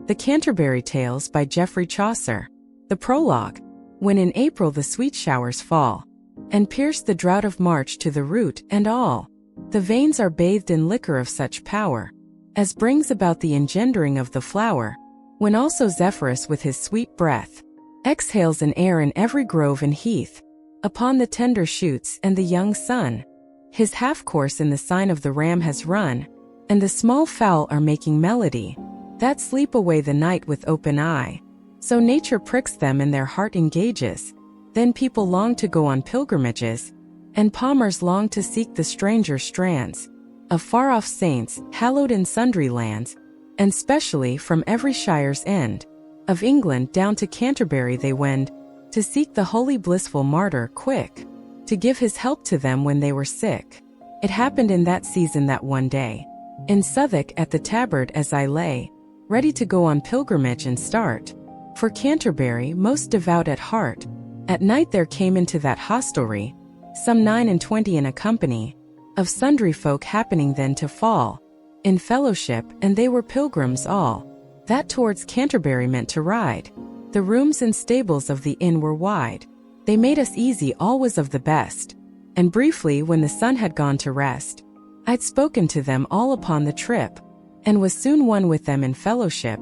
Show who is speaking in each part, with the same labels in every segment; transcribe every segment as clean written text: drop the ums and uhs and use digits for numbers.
Speaker 1: The Canterbury Tales by Geoffrey Chaucer. The Prologue. When in April the sweet showers fall, and pierce the drought of March to the root and all, the veins are bathed in liquor of such power, as brings about the engendering of the flower, when also Zephyrus with his sweet breath exhales an air in every grove and heath, upon the tender shoots and the young sun. His half-course in the sign of the ram has run, and the small fowl are making melody, that sleep away the night with open eye. So nature pricks them and their heart engages. Then people long to go on pilgrimages, and palmers long to seek the stranger strands of far-off saints, hallowed in sundry lands, and specially from every shire's end of England down to Canterbury they wend, to seek the holy blissful martyr quick, to give his help to them when they were sick. It happened in that season that one day, in Southwark at the Tabard as I lay, ready to go on pilgrimage and start for Canterbury, most devout at heart, at night there came into that hostelry some 29 in a company of sundry folk, happening then to fall in fellowship, and they were pilgrims all, that towards Canterbury meant to ride. The rooms and stables of the inn were wide. They made us easy, all was of the best. And briefly, when the sun had gone to rest, I'd spoken to them all upon the trip, and was soon one with them in fellowship,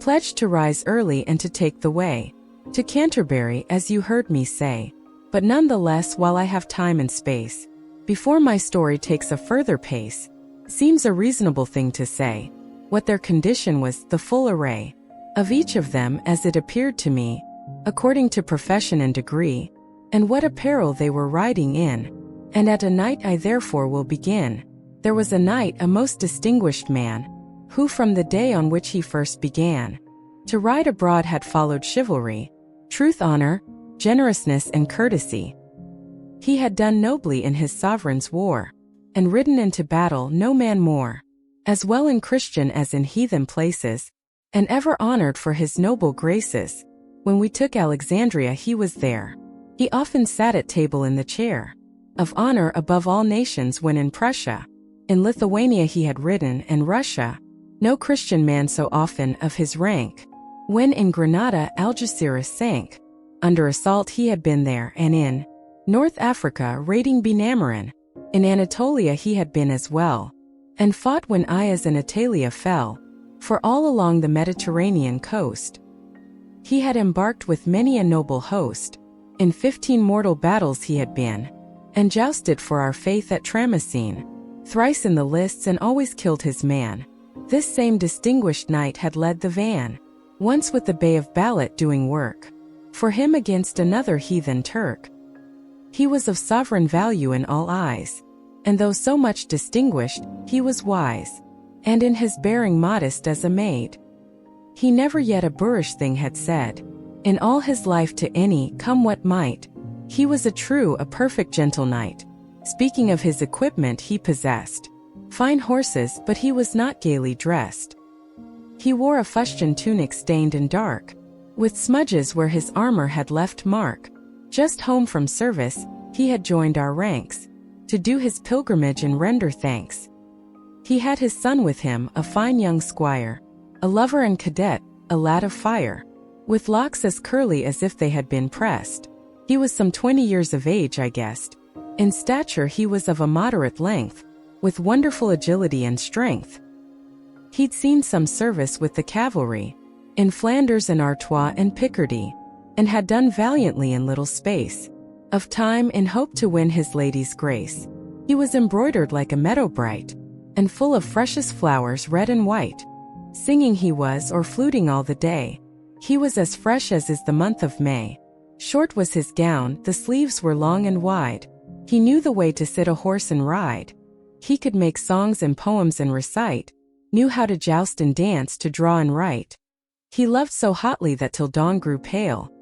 Speaker 1: pledged to rise early and to take the way to Canterbury, as you heard me say. But none the less, while I have time and space, before my story takes a further pace, seems a reasonable thing to say what their condition was, the full array of each of them as it appeared to me, according to profession and degree, and what apparel they were riding in. And at a knight I therefore will begin. There was a knight, a most distinguished man, who from the day on which he first began to ride abroad had followed chivalry, truth, honor, generousness, and courtesy. He had done nobly in his sovereign's war, and ridden into battle no man more, as well in Christian as in heathen places, and ever honored for his noble graces. When we took Alexandria he was there. He often sat at table in the chair of honor above all nations. When in Prussia, in Lithuania he had ridden, and Russia, no Christian man so often of his rank. When in Granada Algeciras sank under assault he had been there, and in North Africa raiding Benameron. In Anatolia he had been as well, and fought when Ayas and Italia fell. For all along the Mediterranean coast he had embarked with many a noble host. In 15 mortal battles he had been, and jousted for our faith at Tramacene, thrice in the lists, and always killed his man. This same distinguished knight had led the van, once with the Bay of Balat doing work for him against another heathen Turk. He was of sovereign value in all eyes, and though so much distinguished, he was wise, and in his bearing modest as a maid. He never yet a boorish thing had said in all his life to any, come what might. He was a true, a perfect gentle knight. Speaking of his equipment, he possessed fine horses, but he was not gaily dressed. He wore a fustian tunic stained and dark, with smudges where his armor had left mark. Just home from service, he had joined our ranks, to do his pilgrimage and render thanks. He had his son with him, a fine young squire, a lover and cadet, a lad of fire, with locks as curly as if they had been pressed. He was some 20 years of age, I guessed. In stature he was of a moderate length, with wonderful agility and strength. He'd seen some service with the cavalry, in Flanders and Artois and Picardy, and had done valiantly in little space of time, in hope to win his lady's grace. He was embroidered like a meadow bright, and full of freshest flowers red and white. Singing he was, or fluting all the day. He was as fresh as is the month of May. Short was his gown, the sleeves were long and wide. He knew the way to sit a horse and ride. He could make songs and poems and recite, knew how to joust and dance, to draw and write. He loved so hotly that till dawn grew pale.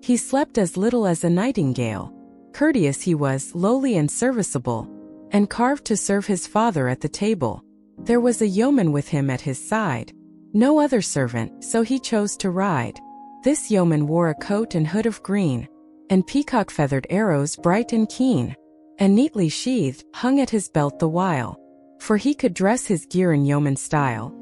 Speaker 1: He slept as little as a nightingale. Courteous he was, lowly and serviceable, and carved to serve his father at the table. There was a yeoman with him at his side, no other servant, so he chose to ride. This yeoman wore a coat and hood of green, and peacock-feathered arrows bright and keen, and neatly sheathed, hung at his belt the while, for he could dress his gear in yeoman style.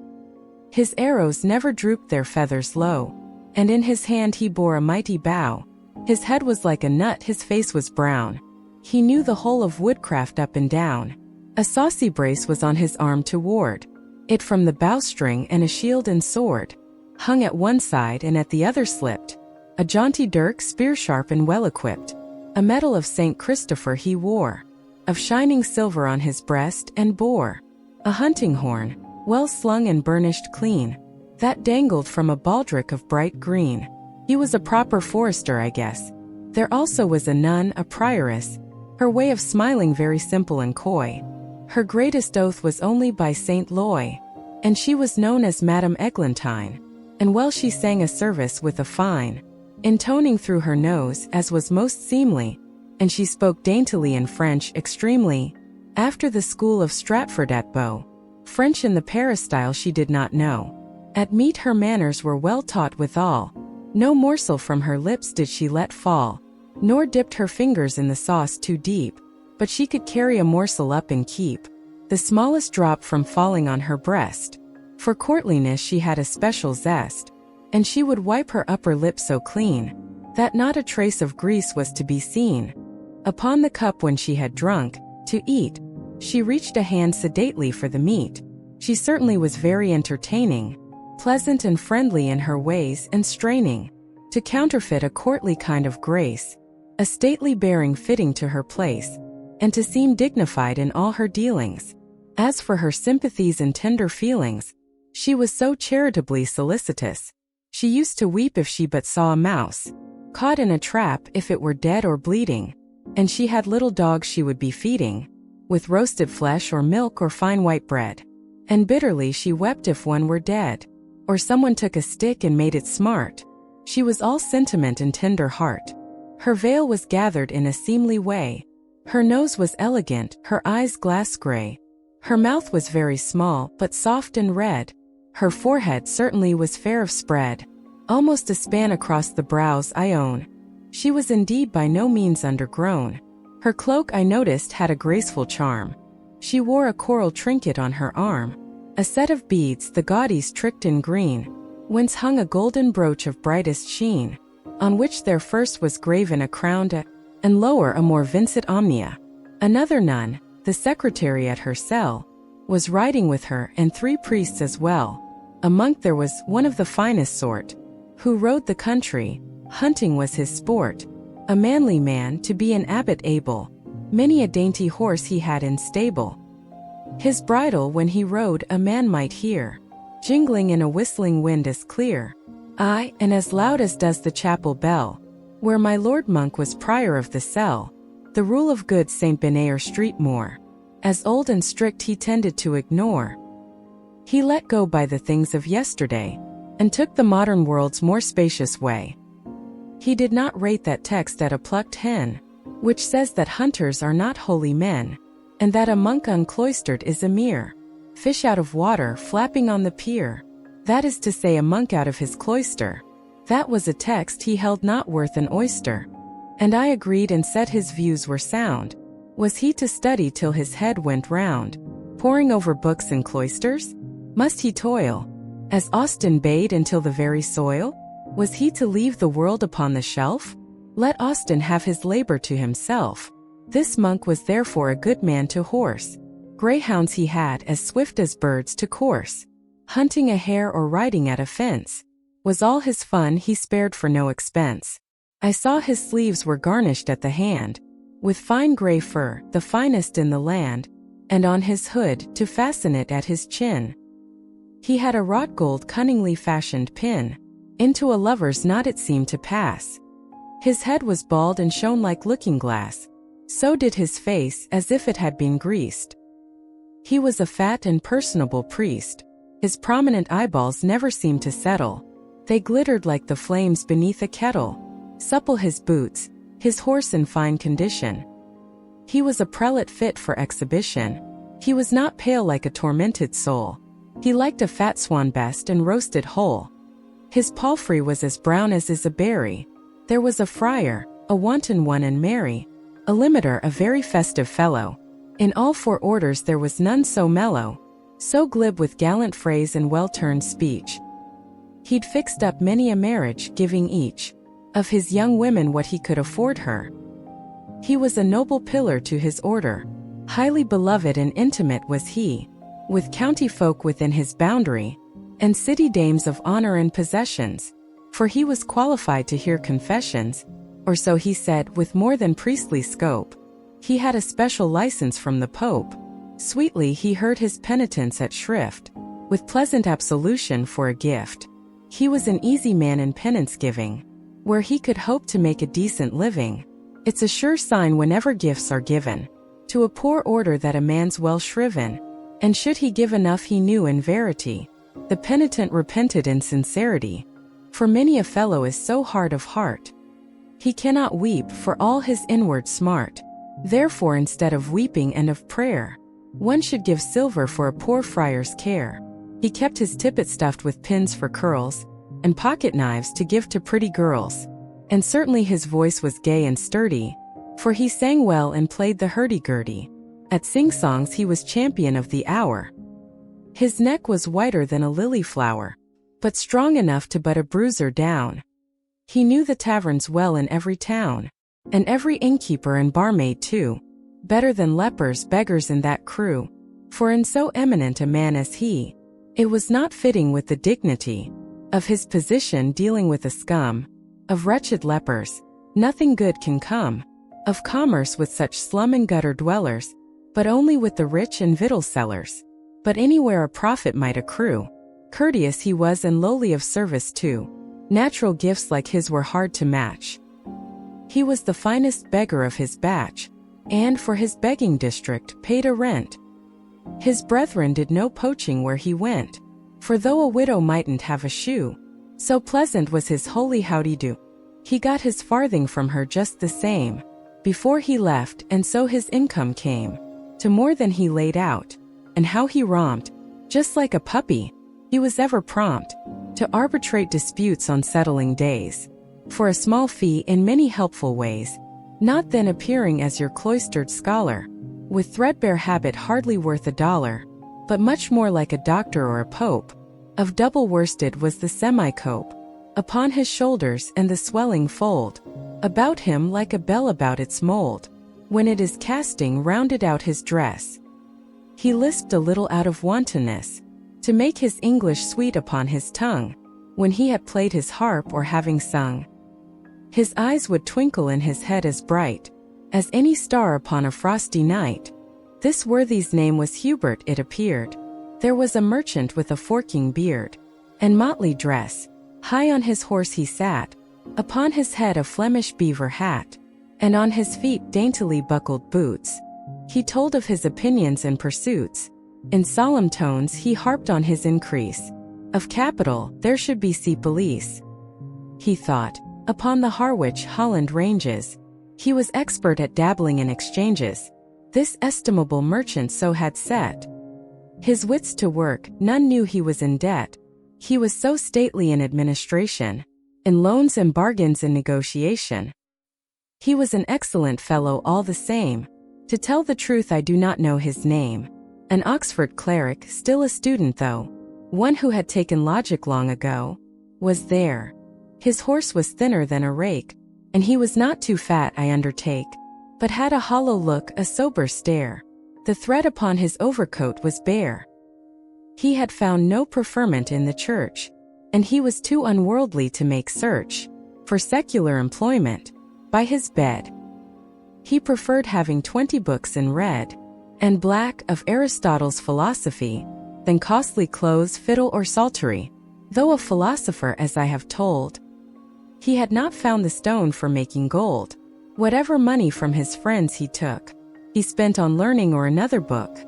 Speaker 1: His arrows never drooped their feathers low, and in his hand he bore a mighty bow. His head was like a nut, his face was brown. He knew the whole of woodcraft up and down. A saucy brace was on his arm to ward it from the bowstring, and a shield and sword hung at one side, and at the other slipped a jaunty dirk, spear sharp and well equipped. A medal of St. Christopher he wore, of shining silver on his breast, and bore a hunting horn, well slung and burnished clean, that dangled from a baldric of bright green. He was a proper forester, I guess. There also was a nun, a prioress, her way of smiling very simple and coy. Her greatest oath was only by St. Loy, and she was known as Madame Eglantine, and well she sang a service with a fine intoning through her nose, as was most seemly, and she spoke daintily in French extremely, after the school of Stratford at Bow. French in the peristyle she did not know. At meat her manners were well taught withal. No morsel from her lips did she let fall, nor dipped her fingers in the sauce too deep, but she could carry a morsel up and keep the smallest drop from falling on her breast. For courtliness she had a special zest, and she would wipe her upper lip so clean that not a trace of grease was to be seen. Upon the cup when she had drunk, to eat, she reached a hand sedately for the meat. She certainly was very entertaining, pleasant and friendly in her ways, and straining to counterfeit a courtly kind of grace, a stately bearing fitting to her place, and to seem dignified in all her dealings. As for her sympathies and tender feelings, she was so charitably solicitous. She used to weep if she but saw a mouse caught in a trap, if it were dead or bleeding, and she had little dogs she would be feeding with roasted flesh or milk or fine white bread. And bitterly she wept if one were dead, or someone took a stick and made it smart. She was all sentiment and tender heart. Her veil was gathered in a seemly way. Her nose was elegant, her eyes glass gray. Her mouth was very small, but soft and red. Her forehead certainly was fair of spread, almost a span across the brows, I own. She was indeed by no means undergrown. Her cloak, I noticed, had a graceful charm. She wore a coral trinket on her arm, a set of beads, the gaudies tricked in green, whence hung a golden brooch of brightest sheen, on which there first was graven a crown, and lower a more vincit omnia. Another nun, the secretary at her cell, was riding with her, and 3 priests as well. A monk there was, one of the finest sort, who rode the country, hunting was his sport. A manly man, to be an abbot able, many a dainty horse he had in stable. His bridle when he rode a man might hear, jingling in a whistling wind as clear, aye, and as loud as does the chapel bell, where my lord monk was prior of the cell, the rule of good St. Benair Street more, as old and strict he tended to ignore. He let go by the things of yesterday, and took the modern world's more spacious way. He did not rate that text at a plucked hen, which says that hunters are not holy men, and that a monk uncloistered is a mere fish out of water flapping on the pier. That is to say, a monk out of his cloister. That was a text he held not worth an oyster. And I agreed and said his views were sound. Was he to study till his head went round, poring over books in cloisters? Must he toil, as Austin bade, until the very soil? Was he to leave the world upon the shelf? Let Austin have his labor to himself. This monk was therefore a good man to horse. Greyhounds he had as swift as birds to course. Hunting a hare or riding at a fence was all his fun, he spared for no expense. I saw his sleeves were garnished at the hand with fine grey fur, the finest in the land, and on his hood, to fasten it at his chin, he had a wrought gold cunningly fashioned pin. Into a lover's knot it seemed to pass. His head was bald and shone like looking-glass. So did his face, as if it had been greased. He was a fat and personable priest. His prominent eyeballs never seemed to settle. They glittered like the flames beneath a kettle. Supple his boots, his horse in fine condition. He was a prelate fit for exhibition. He was not pale like a tormented soul. He liked a fat swan best and roasted whole. His palfrey was as brown as is a berry. There was a friar, a wanton one and merry, a limiter a very festive fellow. In all 4 orders there was none so mellow. so glib with gallant phrase and well-turned speech. He'd fixed up many a marriage, giving each of his young women what he could afford her. He was a noble pillar to his order, highly beloved and intimate was he, with county folk within his boundary, and city dames of honor and possessions, for he was qualified to hear confessions, or so he said, with more than priestly scope. He had a special license from the Pope. Sweetly he heard his penitents at shrift, with pleasant absolution for a gift. He was an easy man in penance giving, where he could hope to make a decent living. It's a sure sign whenever gifts are given to a poor order that a man's well shriven, and should he give enough he knew in verity, the penitent repented in sincerity. For many a fellow is so hard of heart, he cannot weep for all his inward smart. Therefore instead of weeping and of prayer, one should give silver for a poor friar's care. He kept his tippet stuffed with pins for curls, and pocket knives to give to pretty girls. And certainly his voice was gay and sturdy, for he sang well and played the hurdy-gurdy. At sing-songs he was champion of the hour. His neck was whiter than a lily flower, but strong enough to butt a bruiser down. He knew the taverns well in every town, and every innkeeper and barmaid too, better than lepers, beggars in that crew. For in so eminent a man as he, it was not fitting with the dignity of his position dealing with a scum of wretched lepers. Nothing good can come of commerce with such slum and gutter dwellers, but only with the rich and victual sellers. But anywhere a profit might accrue. Courteous he was and lowly of service too. Natural gifts like his were hard to match. He was the finest beggar of his batch, and for his begging district paid a rent. His brethren did no poaching where he went, for though a widow mightn't have a shoe, so pleasant was his holy howdy-do. He got his farthing from her just the same, before he left, and so his income came to more than he laid out. And how he romped, just like a puppy, he was ever prompt to arbitrate disputes on settling days, for a small fee in many helpful ways, not then appearing as your cloistered scholar, with threadbare habit hardly worth $1, but much more like a doctor or a pope. Of double worsted was the semi-cope upon his shoulders, and the swelling fold about him like a bell about its mold, when it is casting rounded out his dress. He lisped a little out of wantonness, to make his English sweet upon his tongue, when he had played his harp or having sung. His eyes would twinkle in his head as bright as any star upon a frosty night. This worthy's name was Hubert, it appeared. There was a merchant with a forking beard and motley dress. High on his horse he sat, upon his head a Flemish beaver hat, and on his feet daintily buckled boots. He told of his opinions and pursuits. In solemn tones he harped on his increase of capital. There should be sea police, he thought, upon the Harwich Holland ranges. He was expert at dabbling in exchanges. This estimable merchant so had set his wits to work, none knew he was in debt. He was so stately in administration, in loans and bargains and negotiation. He was an excellent fellow all the same. To tell the truth, I do not know his name. An Oxford cleric, still a student though, one who had taken logic long ago, was there. His horse was thinner than a rake, and he was not too fat, I undertake, but had a hollow look, a sober stare. The thread upon his overcoat was bare. He had found no preferment in the church, and he was too unworldly to make search for secular employment by his bed. He preferred having 20 books in red and black of Aristotle's philosophy than costly clothes, fiddle, or psaltery. Though a philosopher, as I have told, he had not found the stone for making gold. Whatever money from his friends he took, he spent on learning or another book,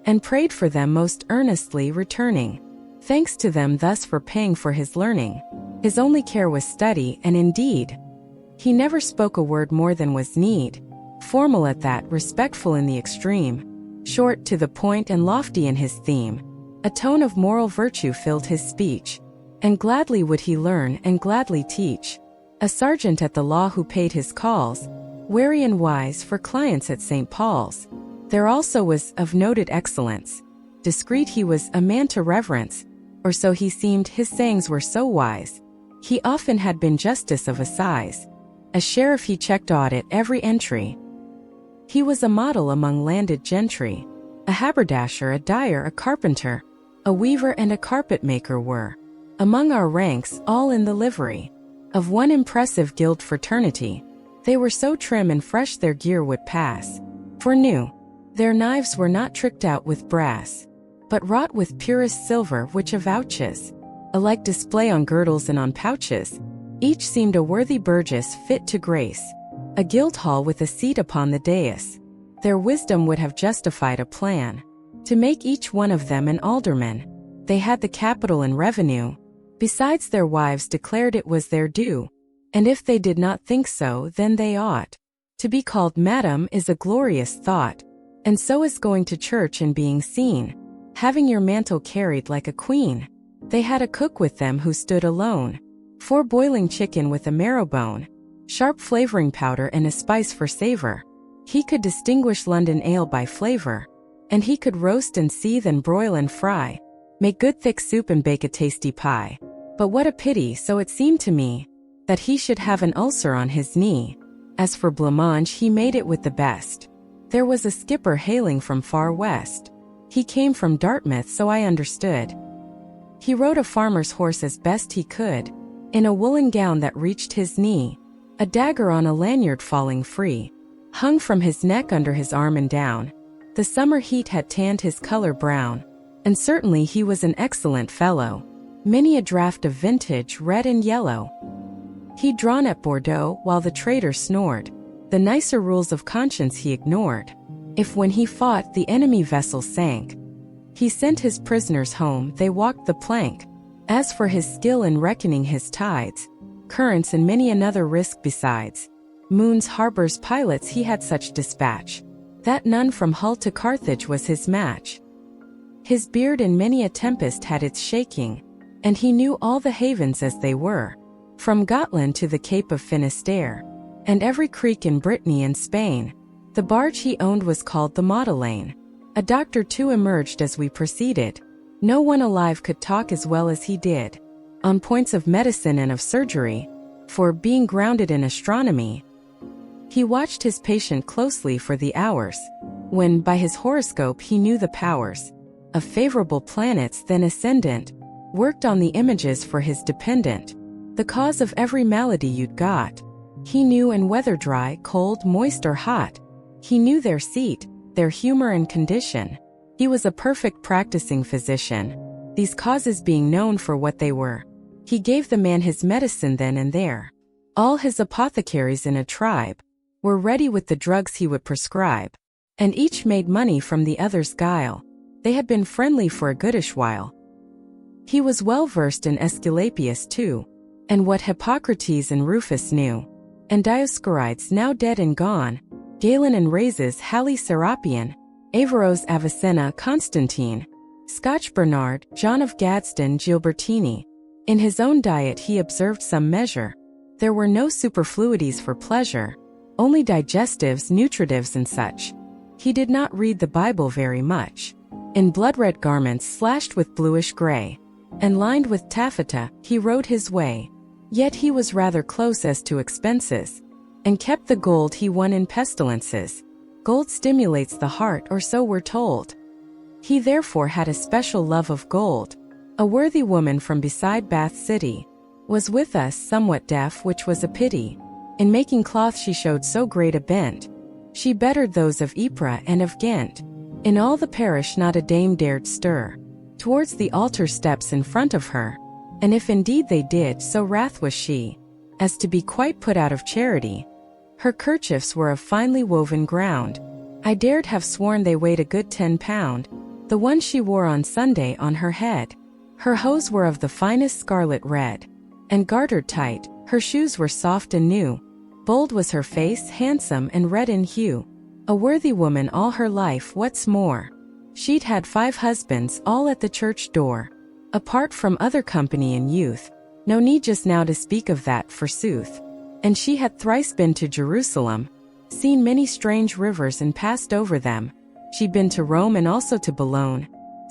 Speaker 1: and prayed for them most earnestly, returning thanks to them thus for paying for his learning. His only care was study, and indeed, he never spoke a word more than was need. Formal at that, respectful in the extreme, short, to the point, and lofty in his theme. A tone of moral virtue filled his speech, and gladly would he learn and gladly teach. A sergeant at the law who paid his calls, wary and wise, for clients at St. Paul's. There also was, of noted excellence, discreet he was, a man to reverence, or so he seemed, his sayings were so wise. He often had been justice of assize. As sheriff he checked audit every entry. He was a model among landed gentry. A haberdasher, a dyer, a carpenter, a weaver and a carpet maker were among our ranks, all in the livery of one impressive guild fraternity. They were so trim and fresh their gear would pass for new. Their knives were not tricked out with brass, but wrought with purest silver, which avouches alike display on girdles and on pouches. Each seemed a worthy burgess fit to grace a guildhall with a seat upon the dais. Their wisdom would have justified a plan to make each one of them an alderman. They had the capital and revenue. Besides, their wives declared it was their due, and if they did not think so, then they ought. To be called madam is a glorious thought, and so is going to church and being seen, having your mantle carried like a queen. They had a cook with them who stood alone, for boiling chicken with a marrow bone, sharp flavoring powder and a spice for savor. He could distinguish London ale by flavor, and he could roast and seethe and broil and fry, make good thick soup and bake a tasty pie. But what a pity, so it seemed to me, that he should have an ulcer on his knee. As for blancmange, he made it with the best. There was a skipper hailing from far west. He came from Dartmouth, so I understood. He rode a farmer's horse as best he could, in a woolen gown that reached his knee, a dagger on a lanyard falling free, hung from his neck under his arm and down. The summer heat had tanned his color brown, and certainly he was an excellent fellow. Many a draught of vintage, red and yellow, he'd drawn at Bordeaux while the traitor snored. The nicer rules of conscience he ignored. If when he fought the enemy vessel sank, he sent his prisoners home, they walked the plank. As for his skill in reckoning his tides, currents and many another risk besides, moons, harbors, pilots, he had such dispatch, that none from Hull to Carthage was his match. His beard in many a tempest had its shaking, and he knew all the havens as they were, from Gotland to the Cape of Finisterre, and every creek in Brittany and Spain. The barge he owned was called the Madeleine. A doctor too emerged as we proceeded. No one alive could talk as well as he did, on points of medicine and of surgery, for, being grounded in astronomy, he watched his patient closely for the hours, when, by his horoscope, he knew the powers of favorable planets then ascendant, worked on the images for his dependent, the cause of every malady you'd got. He knew, and whether dry, cold, moist or hot, he knew their seat, their humor and condition. He was a perfect practicing physician, these causes being known for what they were. He gave the man his medicine then and there. All his apothecaries in a tribe were ready with the drugs he would prescribe, and each made money from the other's guile. They had been friendly for a goodish while. He was well versed in Aesculapius too, and what Hippocrates and Rufus knew, and Dioscorides now dead and gone, Galen and Rhazes, Halley Serapion, Averroes, Avicenna, Constantine, Scotch Bernard, John of Gadsden, Gilbertini. In his own diet he observed some measure. There were no superfluities for pleasure, only digestives, nutritives and such. He did not read the Bible very much. In blood-red garments slashed with bluish gray, and lined with taffeta, he rode his way. Yet he was rather close as to expenses, and kept the gold he won in pestilences. Gold stimulates the heart, or so we're told. He therefore had a special love of gold. A worthy woman from beside Bath City was with us, somewhat deaf, which was a pity. In making cloth she showed so great a bent, she bettered those of Ypres and of Ghent. In all the parish not a dame dared stir towards the altar steps in front of her, and if indeed they did, so wrath was she, as to be quite put out of charity. Her kerchiefs were of finely woven ground. I dared have sworn they weighed a good 10 pound, the one she wore on Sunday on her head. Her hose were of the finest scarlet red, and gartered tight. Her shoes were soft and new. Bold was her face, handsome and red in hue. A worthy woman all her life, what's more. She'd had 5 husbands, all at the church door. Apart from other company in youth, no need just now to speak of that, forsooth. And she had thrice been to Jerusalem, seen many strange rivers and passed over them. She'd been to Rome and also to Boulogne,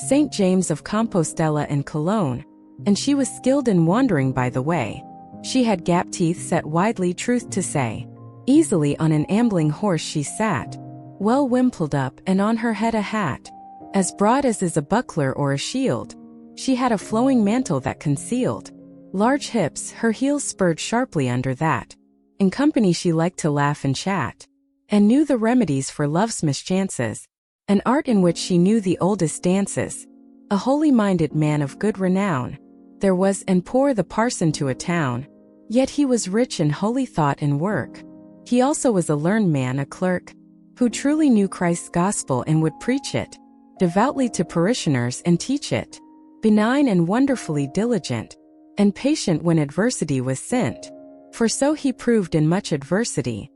Speaker 1: St. James of Compostela and Cologne, and she was skilled in wandering by the way. She had gap teeth set widely, truth to say. Easily on an ambling horse she sat, well wimpled up, and on her head a hat, as broad as is a buckler or a shield. She had a flowing mantle that concealed large hips, her heels spurred sharply under that. In company she liked to laugh and chat, and knew the remedies for love's mischances, an art in which she knew the oldest dances. A holy-minded man of good renown, there was, and poor the parson to a town, yet he was rich in holy thought and work. He also was a learned man, a clerk, who truly knew Christ's gospel and would preach it devoutly to parishioners and teach it. Benign and wonderfully diligent, and patient when adversity was sent, for so he proved in much adversity.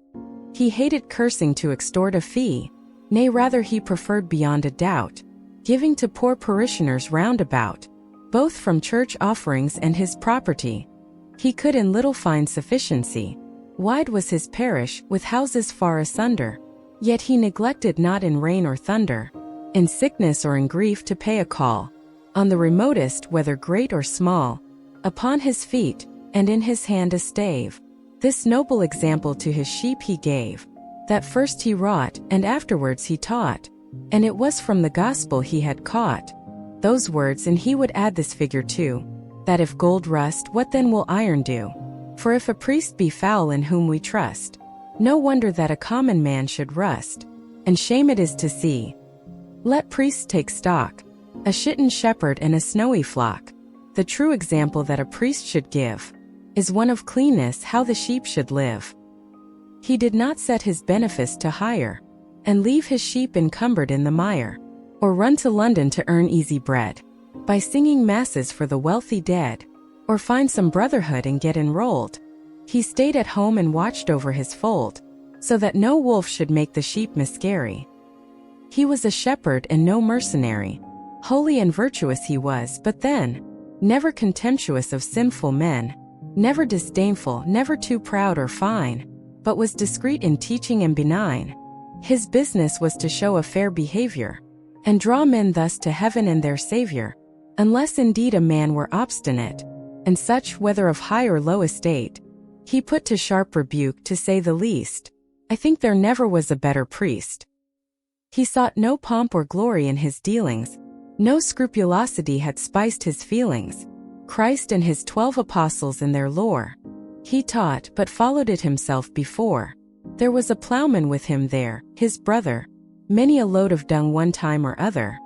Speaker 1: He hated cursing to extort a fee, nay rather he preferred beyond a doubt, giving to poor parishioners round about, both from church offerings and his property. He could in little find sufficiency. Wide was his parish, with houses far asunder, yet he neglected not in rain or thunder, in sickness or in grief to pay a call, on the remotest, whether great or small, upon his feet, and in his hand a stave. This noble example to his sheep he gave, that first he wrought, and afterwards he taught, and it was from the gospel he had caught those words, and he would add this figure too, that if gold rust, what then will iron do? For if a priest be foul in whom we trust, no wonder that a common man should rust, and shame it is to see. Let priests take stock, a shitten shepherd and a snowy flock. The true example that a priest should give is one of cleanness, how the sheep should live. He did not set his benefice to hire, and leave his sheep encumbered in the mire, or run to London to earn easy bread, by singing masses for the wealthy dead, or find some brotherhood and get enrolled. He stayed at home and watched over his fold, so that no wolf should make the sheep miscarry. He was a shepherd and no mercenary. Holy and virtuous he was, but then, never contemptuous of sinful men, never disdainful, never too proud or fine, but was discreet in teaching and benign. His business was to show a fair behavior, and draw men thus to heaven and their Savior, unless indeed a man were obstinate, and such, whether of high or low estate, he put to sharp rebuke, to say the least. I think there never was a better priest. He sought no pomp or glory in his dealings, no scrupulosity had spiced his feelings. Christ and his 12 apostles in their lore he taught, but followed it himself before. There was a plowman with him there, his brother, many a load of dung one time or other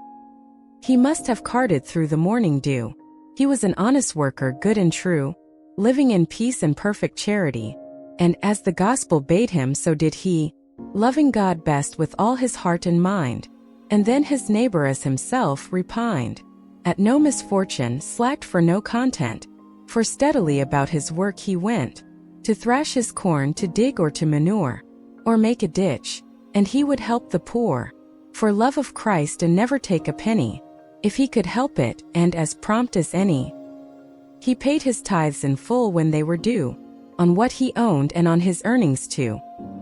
Speaker 1: he must have carted through the morning dew. He was an honest worker, good and true, living in peace and perfect charity, and as the gospel bade him so did he, loving God best with all his heart and mind, and then his neighbor as himself, repined at no misfortune, slacked for no content, for steadily about his work he went, to thrash his corn, to dig or to manure, or make a ditch, and he would help the poor, for love of Christ, and never take a penny, if he could help it, and as prompt as any. He paid his tithes in full when they were due, on what he owned and on his earnings too.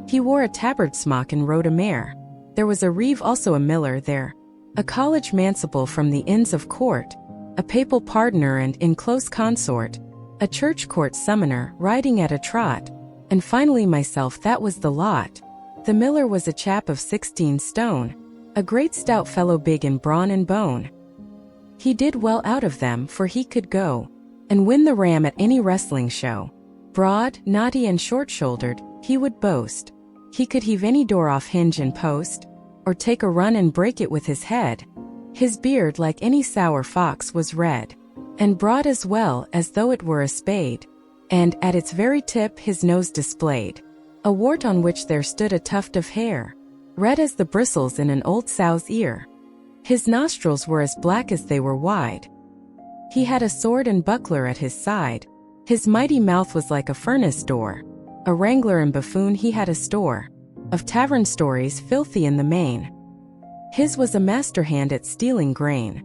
Speaker 1: He wore a tabard smock and rode a mare. There was a reeve, also a miller there, a college manciple from the Inns of Court, a papal pardoner and, in close consort, a church court summoner, riding at a trot, and finally myself, that was the lot. The miller was a chap of 16 stone, a great stout fellow, big in brawn and bone. He did well out of them, for he could go and win the ram at any wrestling show. Broad, knotty and short-shouldered, he would boast. He could heave any door off hinge and post, or take a run and break it with his head. His beard, like any sour fox, was red, and broad as well as though it were a spade, and at its very tip his nose displayed a wart on which there stood a tuft of hair, red as the bristles in an old sow's ear. His nostrils were as black as they were wide. He had a sword and buckler at his side. His mighty mouth was like a furnace door. A wrangler and buffoon he had a store of tavern stories, filthy in the main. His was a master hand at stealing grain.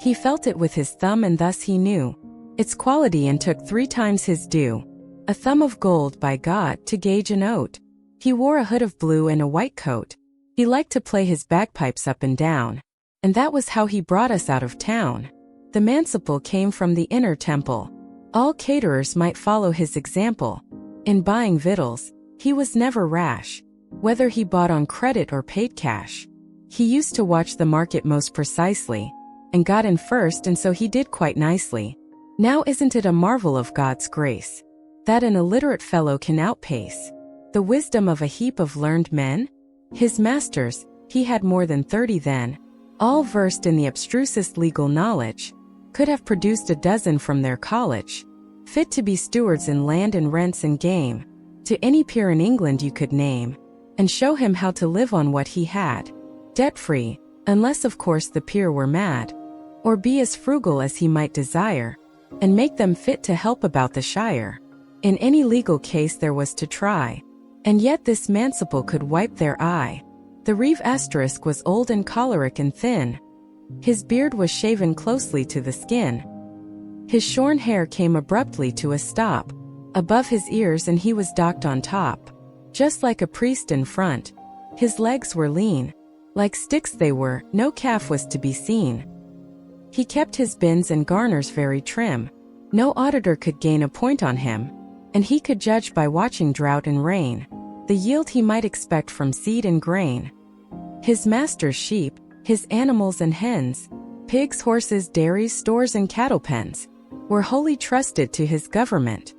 Speaker 1: He felt it with his thumb, and thus he knew its quality, and took 3 times his due. A thumb of gold, by God, to gauge an oat. He wore a hood of blue and a white coat. He liked to play his bagpipes up and down. and that was how he brought us out of town. The manciple came from the inner temple. All caterers might follow his example. In buying victuals, he was never rash, whether he bought on credit or paid cash. He used to watch the market most precisely, and got in first, and so he did quite nicely. Now isn't it a marvel of God's grace, that an illiterate fellow can outpace the wisdom of a heap of learned men? His masters, he had more than 30 then, all versed in the abstrusest legal knowledge, could have produced a dozen from their college, fit to be stewards in land and rents and game, to any peer in England you could name, and show him how to live on what he had, debt-free, unless of course the peer were mad, or be as frugal as he might desire, and make them fit to help about the shire. In any legal case there was to try, and yet this manciple could wipe their eye. The reeve asterisk was old and choleric and thin. His beard was shaven closely to the skin. His shorn hair came abruptly to a stop above his ears, and he was docked on top, just like a priest in front. His legs were lean, like sticks they were, no calf was to be seen. He kept his bins and garners very trim. No auditor could gain a point on him, and he could judge by watching drought and rain the yield he might expect from seed and grain. His master's sheep, his animals and hens, pigs, horses, dairies, stores and cattle pens, were wholly trusted to his government.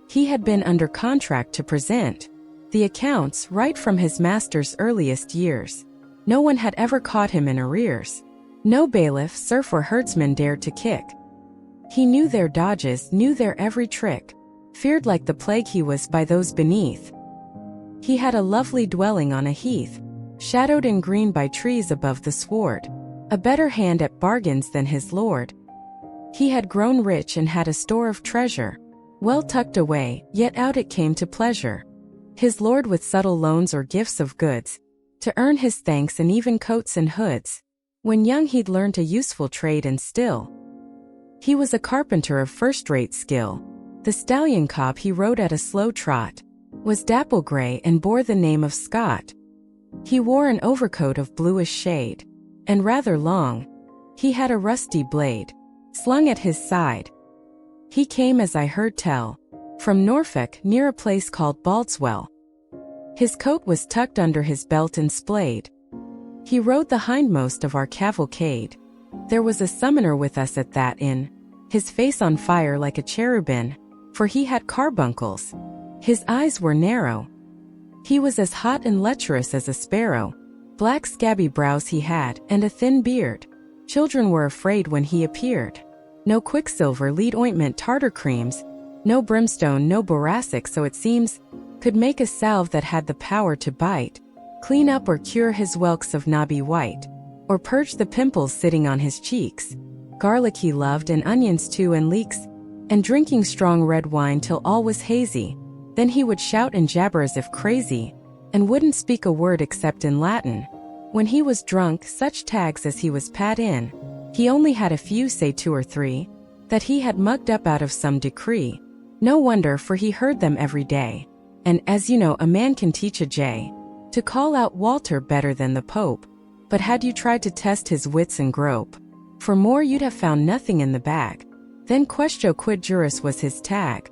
Speaker 1: He had been under contract to present the accounts right from his master's earliest years. No one had ever caught him in arrears. No bailiff, serf or herdsman dared to kick. He knew their dodges, knew their every trick, feared like the plague he was by those beneath. He had a lovely dwelling on a heath, shadowed and green by trees above the sward, a better hand at bargains than his lord. He had grown rich and had a store of treasure, well tucked away, yet out it came to pleasure his lord with subtle loans or gifts of goods, to earn his thanks and even coats and hoods. When young he'd learnt a useful trade, and still he was a carpenter of first-rate skill. The stallion cob he rode at a slow trot was dapple gray and bore the name of Scott. He wore an overcoat of bluish shade, and rather long. He had a rusty blade slung at his side. He came, as I heard tell, from Norfolk, near a place called Baldwell. His coat was tucked under his belt and splayed. He rode the hindmost of our cavalcade. There was a summoner with us at that inn, his face on fire like a cherubin, for he had carbuncles. His eyes were narrow. He was as hot and lecherous as a sparrow. Black scabby brows he had, and a thin beard. Children were afraid when he appeared. No quicksilver, lead ointment, tartar creams, no brimstone, no boracic, so it seems, could make a salve that had the power to bite, clean up or cure his whelks of knobby white, or purge the pimples sitting on his cheeks. Garlic he loved, and onions too, and leeks, and drinking strong red wine till all was hazy. Then he would shout and jabber as if crazy, and wouldn't speak a word except in Latin. When he was drunk, such tags as he was pat in, he only had a few, say 2 or 3, that he had mugged up out of some decree. No wonder, for he heard them every day. And, as you know, a man can teach a jay to call out Walter better than the Pope. But had you tried to test his wits and grope for more, you'd have found nothing in the bag. Then quaestio quid juris was his tag.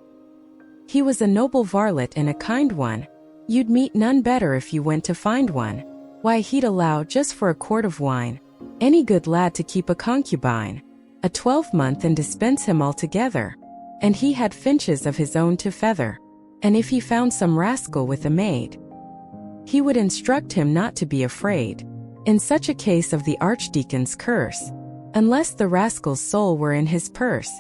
Speaker 1: He was a noble varlet and a kind one. You'd meet none better if you went to find one. Why, he'd allow, just for a quart of wine, any good lad to keep a concubine a 12-month and dispense him altogether. And he had finches of his own to feather. And if he found some rascal with a maid, he would instruct him not to be afraid, in such a case, of the archdeacon's curse, unless the rascal's soul were in his purse.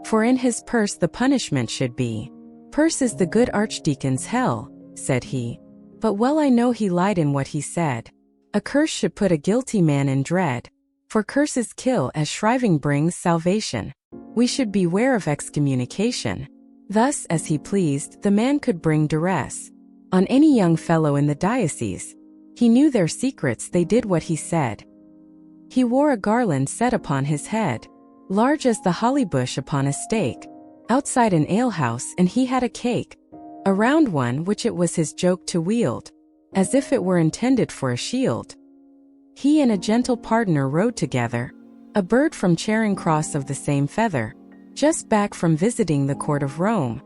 Speaker 1: For in his purse the punishment should be. Purse is the good archdeacon's hell, said he. But well I know he lied in what he said. A curse should put a guilty man in dread, for curses kill as shriving brings salvation. We should beware of excommunication. Thus, as he pleased, the man could bring duress on any young fellow in the diocese. He knew their secrets, they did what he said. He wore a garland set upon his head, large as the holly bush upon a stake, outside an alehouse, and he had a cake, a round one, which it was his joke to wield, as if it were intended for a shield. He and a gentle partner rode together, a bird from Charing Cross of the same feather, just back from visiting the court of Rome.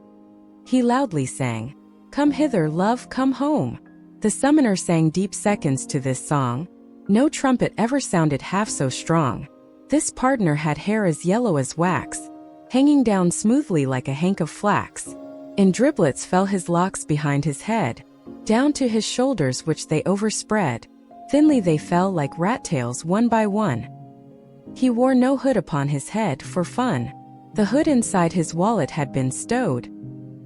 Speaker 1: He loudly sang, "Come hither, love, come home." The summoner sang deep seconds to this song. No trumpet ever sounded half so strong. This partner had hair as yellow as wax, hanging down smoothly like a hank of flax. In driblets fell his locks behind his head, down to his shoulders which they overspread. Thinly they fell like rat-tails one by one. He wore no hood upon his head for fun. The hood inside his wallet had been stowed.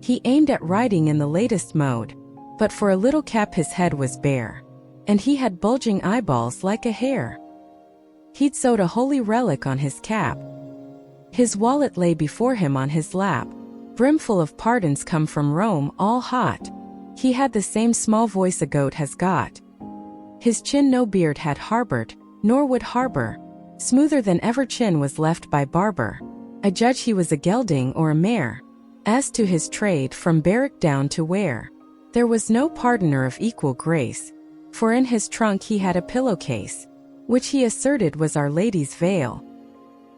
Speaker 1: He aimed at riding in the latest mode, but for a little cap his head was bare, and he had bulging eyeballs like a hare. He'd sewed a holy relic on his cap. His wallet lay before him on his lap, brimful of pardons come from Rome all hot. He had the same small voice a goat has got. His chin no beard had harbored, nor would harbor. Smoother than ever chin was left by barber. I judge he was a gelding or a mare. As to his trade, from barrack down to ware, there was no pardoner of equal grace, for in his trunk he had a pillowcase, which he asserted was Our Lady's veil.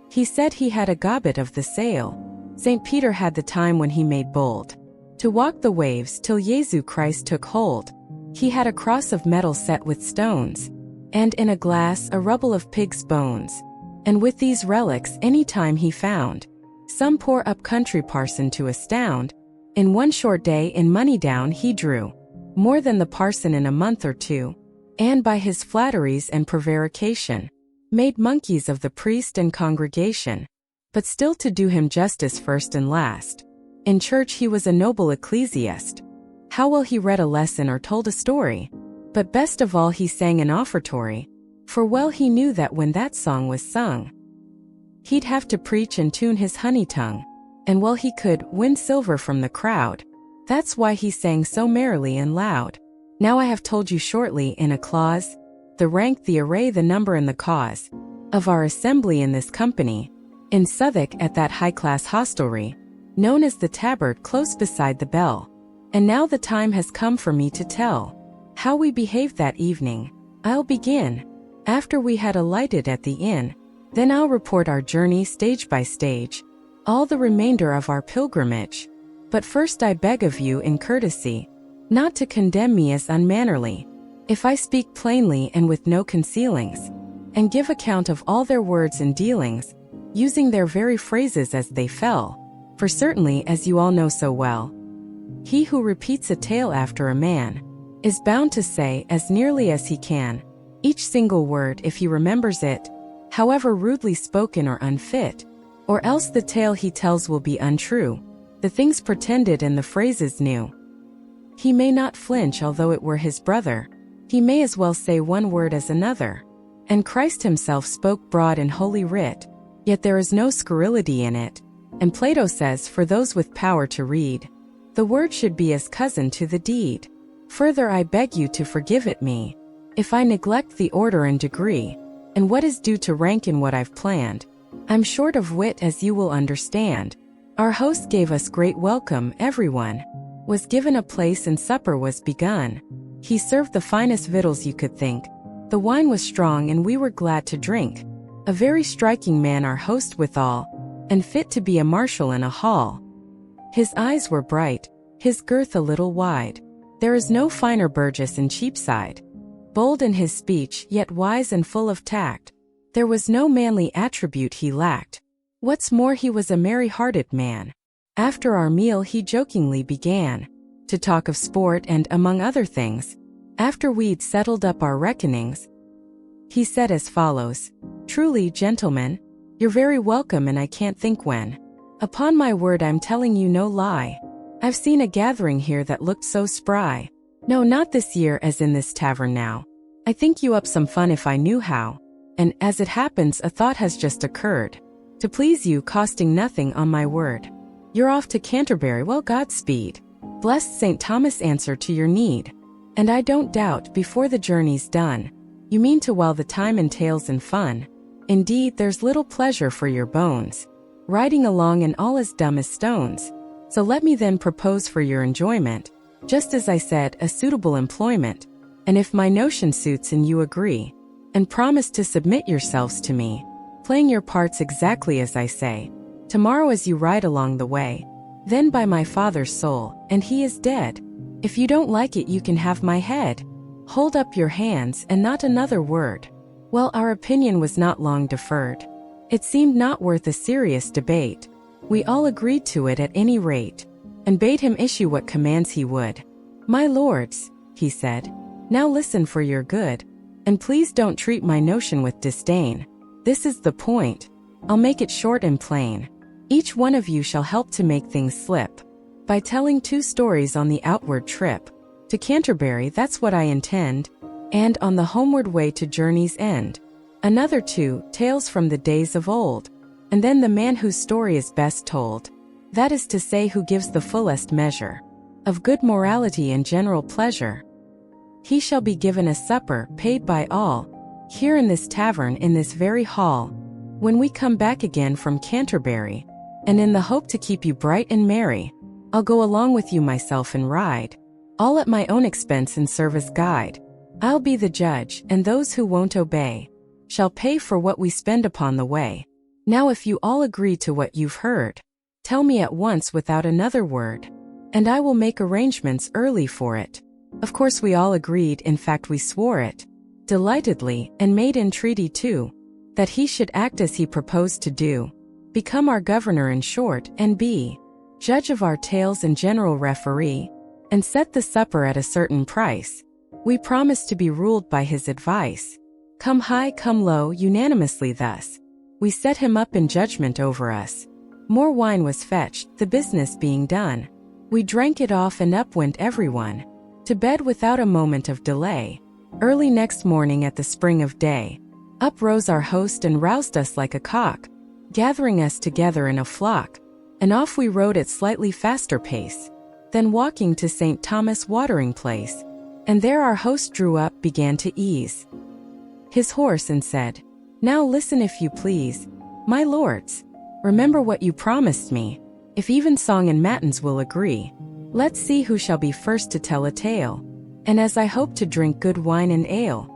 Speaker 1: He said he had a gobbet of the sail. St. Peter had the time when he made bold to walk the waves till Jesu Christ took hold. He had a cross of metal set with stones, and in a glass a rubble of pig's bones. And with these relics any time he found some poor up-country parson to astound, in one short day in money down he drew more than the parson in a month or two, and by his flatteries and prevarication made monkeys of the priest and congregation. But still, to do him justice first and last, in church he was a noble ecclesiast. How well he read a lesson or told a story, but best of all he sang an offertory, for well he knew that when that song was sung, he'd have to preach and tune his honey tongue, and well he could win silver from the crowd. That's why he sang so merrily and loud. Now I have told you shortly in a clause, the rank, the array, the number, and the cause of our assembly in this company, in Southwark at that high-class hostelry, known as the Tabard, close beside the Bell. And now the time has come for me to tell how we behaved that evening. I'll begin after we had alighted at the inn. Then I'll report our journey stage by stage, all the remainder of our pilgrimage. But first I beg of you in courtesy, not to condemn me as unmannerly, if I speak plainly and with no concealings, and give account of all their words and dealings, using their very phrases as they fell. For certainly, as you all know so well, he who repeats a tale after a man is bound to say, as nearly as he can, each single word if he remembers it, however rudely spoken or unfit, or else the tale he tells will be untrue, the things pretended and the phrases new. He may not flinch although it were his brother, he may as well say one word as another. And Christ himself spoke broad in Holy Writ, yet there is no scurrility in it, and Plato says for those with power to read, the word should be as cousin to the deed. Further I beg you to forgive it me, if I neglect the order and degree, and what is due to rank in what I've planned. I'm short of wit, as you will understand. Our host gave us great welcome, everyone was given a place and supper was begun. He served the finest victuals you could think. The wine was strong and we were glad to drink. A very striking man our host withal, and fit to be a marshal in a hall. His eyes were bright, his girth a little wide. There is no finer burgess in Cheapside. Bold in his speech, yet wise and full of tact. There was no manly attribute he lacked. What's more, he was a merry-hearted man. After our meal he jokingly began to talk of sport and, among other things, after we'd settled up our reckonings, he said as follows: "Truly, gentlemen, you're very welcome, and I can't think when. Upon my word, I'm telling you no lie. I've seen a gathering here that looked so spry. No, not this year as in this tavern now. I think you up some fun if I knew how. And, as it happens, a thought has just occurred. To please you, costing nothing on my word. You're off to Canterbury, well, Godspeed. Blessed St. Thomas answer to your need. And I don't doubt, before the journey's done, you mean to while the time in tales and fun. Indeed, there's little pleasure for your bones, riding along and all as dumb as stones. So let me then propose for your enjoyment, just as I said, a suitable employment, and if my notion suits and you agree, and promise to submit yourselves to me, playing your parts exactly as I say. Tomorrow as you ride along the way, then by my father's soul, and he is dead. If you don't like it, you can have my head. Hold up your hands, and not another word. Well, our opinion was not long deferred. It seemed not worth a serious debate. We all agreed to it at any rate, and bade him issue what commands he would. My lords, he said, now listen for your good, and please don't treat my notion with disdain. This is the point. I'll make it short and plain. Each one of you shall help to make things slip by telling 2 stories on the outward trip to Canterbury, that's what I intend, and on the homeward way to journey's end, another 2 tales from the days of old, and then the man whose story is best told, that is to say, who gives the fullest measure of good morality and general pleasure. He shall be given a supper paid by all, here in this tavern in this very hall, when we come back again from Canterbury, and in the hope to keep you bright and merry, I'll go along with you myself and ride, all at my own expense and serve as guide. I'll be the judge, and those who won't obey shall pay for what we spend upon the way. Now if you all agree to what you've heard, tell me at once without another word, and I will make arrangements early for it. Of course we all agreed, in fact we swore it, delightedly, and made entreaty too, that he should act as he proposed to do, become our governor in short, and be judge of our tales and general referee, and set the supper at a certain price. We promised to be ruled by his advice. Come high, come low, unanimously thus, we set him up in judgment over us. More wine was fetched, the business being done. We drank it off, and up went everyone to bed without a moment of delay. Early next morning at the spring of day, up rose our host and roused us like a cock, gathering us together in a flock, and off we rode at slightly faster pace than walking to St. Thomas' watering place. And there our host drew up, began to ease his horse, and said, now listen if you please, my lords, remember what you promised me, if even song and matins will agree. Let's see who shall be first to tell a tale, and as I hope to drink good wine and ale,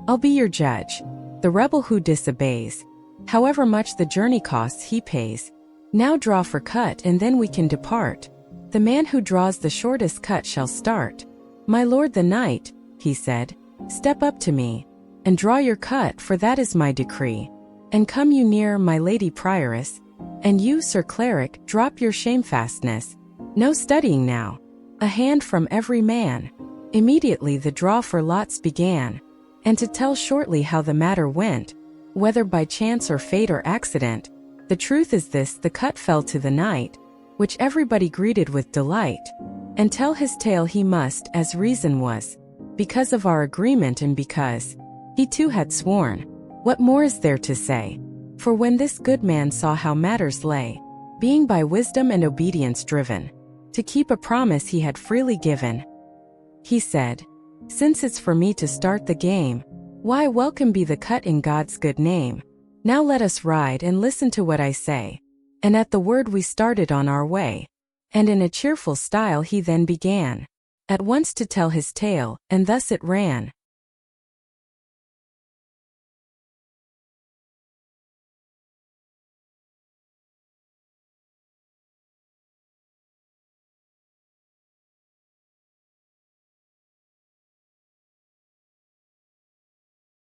Speaker 1: I'll be your judge. The rebel who disobeys, however much the journey costs he pays. Now draw for cut, and then we can depart. The man who draws the shortest cut shall start. My lord the knight, he said, step up to me, and draw your cut, for that is my decree. And come you near, my lady prioress, and you, sir cleric, drop your shamefastness. No studying now. A hand from every man. Immediately the draw for lots began, and to tell shortly how the matter went, whether by chance or fate or accident, the truth is this: the cut fell to the knight, which everybody greeted with delight, and tell his tale he must, as reason was, because of our agreement and because he too had sworn. What more is there to say? For when this good man saw how matters lay, being by wisdom and obedience driven, to keep a promise he had freely given, he said, since it's for me to start the game, why, welcome be the cut in God's good name. Now let us ride, and listen to what I say. And at the word we started on our way, and in a cheerful style he then began at once to tell his tale, and thus it ran.